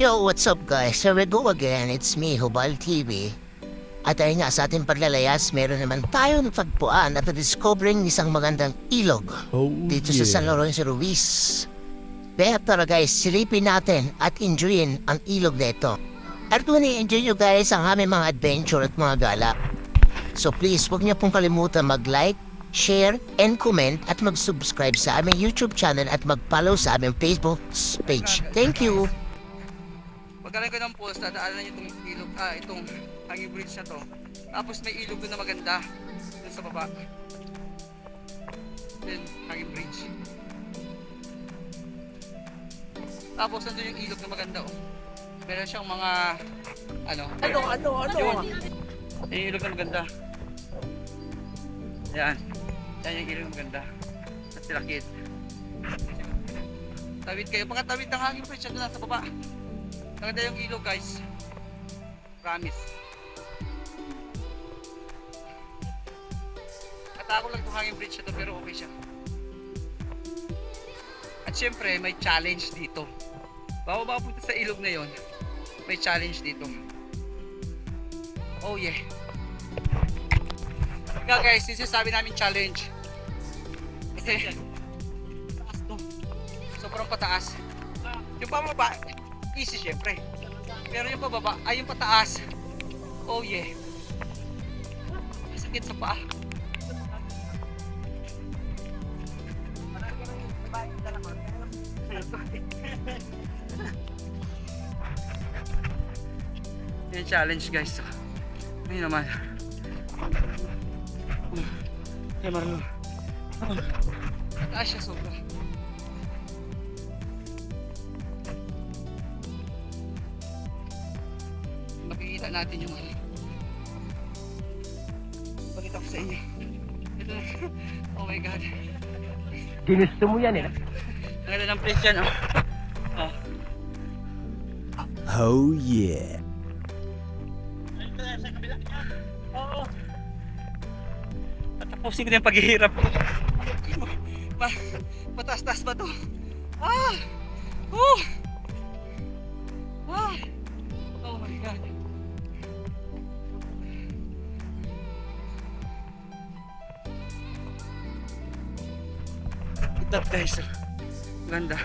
Yo, what's up guys? Here we go again. It's me, Hubal TV. At ayun nga, sa ating paglalayas, meron naman tayong napagpuan at na-discovering isang magandang ilog dito sa San Lorenzo Ruiz. Kaya tara guys, silipin natin at enjoyin ang ilog nito. At kung i-enjoy nyo guys ang aming mga adventure at mga gala. So please, huwag niyo pong kalimutan mag-like, share, and comment at mag-subscribe sa aming YouTube channel at mag-follow sa aming Facebook page. Thank you! Pagkalan ko ng post, dadaanan niyo itong ilog, itong hanging bridge na to. Tapos may ilog doon na maganda, doon sa baba. Then, hanging bridge. Tapos nandun yung ilog na maganda, oh. Meron siyang mga, ano? Yung ilog na maganda. Yan. Yan yung ilog na maganda. At silakit. Tawid kayo. Pagkatawid ng hanging bridge, nandun na sa baba. Maganda yung ilog guys. Promise. Katako lang itong hanging bridge na to pero okay siya. At syempre may challenge dito. Bago makapunta sa ilog na yon, may challenge dito. Oh yeah. Ika guys, this is sabi namin challenge. Kasi pataas to. Sobrang pataas. Yung pababa easy syempre. Pero yung pababa, ay yung pataas. Oh yeah. Sakit sa paa. Yung challenge guys. Ayun naman. Ay marunong. Pataas siya sobra. Makikita natin yung ano. Pakita ko sa inyo. Ito na. Oh my god. Ginusto mo yan eh. Ang ganda ng place yan, oh. Oh. Oh yeah. Oo. Tatapusin ko na yung paghihirap ko. Mataas-taas ba to? Ah! Oh! Ah! Oh my god. Top guys, ganda.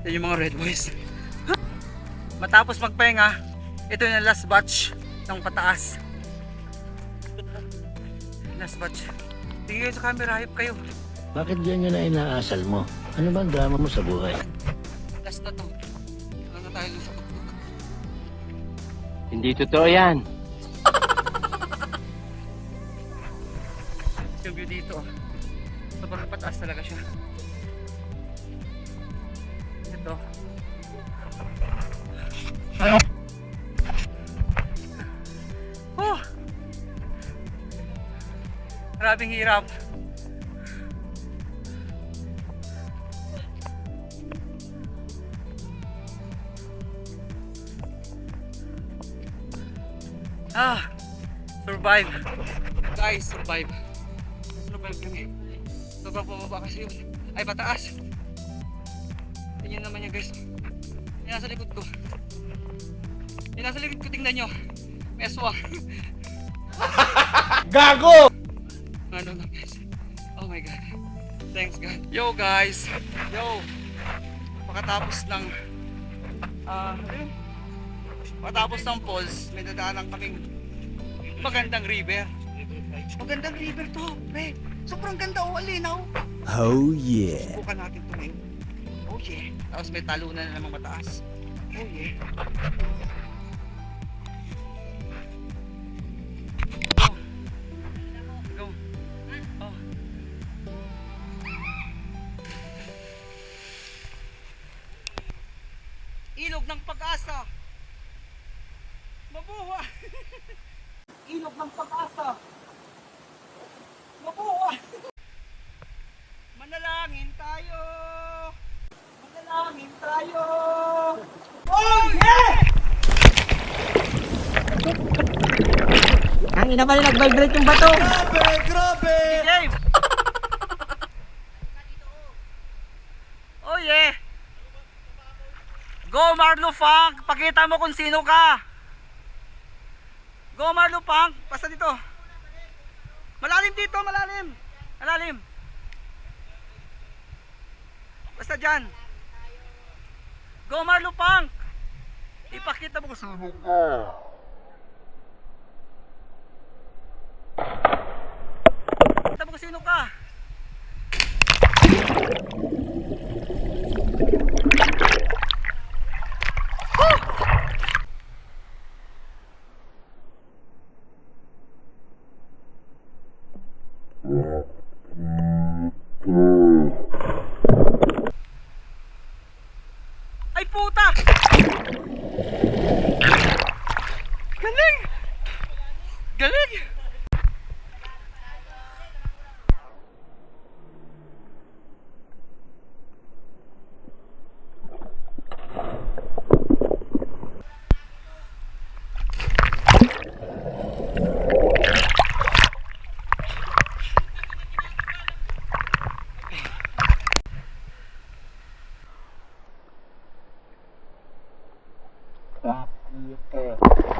Yan yung mga red boys. Matapos magpahinga, ito yung last batch ng pataas. Last batch. Tingin kayo sa camera, hayop kayo. Bakit ganyan na inaasal mo? Ano bang drama mo sa buhay? Last na to. Ano na tayo sa tuktok. Hindi totoo yan. Yung view dito. Sobrang pataas talaga siya. Ito. Oh! Maraming hirap. Survive. Guys, survive. Survive kami. Sobrang pababa kasi yun. Ay, pataas. Tingnan naman yan guys. Yan nasa likod ko. Yan nasa likod ko, tingnan nyo. May aswang. Gago! Ano na guys. Oh my god. Thanks God. Yo guys. Yo. Pagkatapos ng pagkatapos ng falls, may dadaanan kaming magandang river. Magandang river to, pre. Sobrang ganda, oh, alinaw. Oh yeah. Subukan natin ito ngayon. Oh yeah. Tapos may talunan na namang mataas. Oh yeah. Go. Go. Oh. Ilog ng pag-asa. Mabuhay. Ilog ng pag-asa. Mabuhay. Manalangin tayo. Manalangin tayo. Oh yeah! Ang ina pala nag-vibrate yung bato. Grabe! Dave! Oh yeah! Go Marlo Funk! Pakita mo kung sino ka! Go Marlo Funk! Basta dito! Malalim dito! Malalim! Malalim! Basta dyan! Go Marlo Funk! Ipakita mo kung sino ka! Pakita mo kung sino ka! Ay puta! Galing! Galing! Bakit?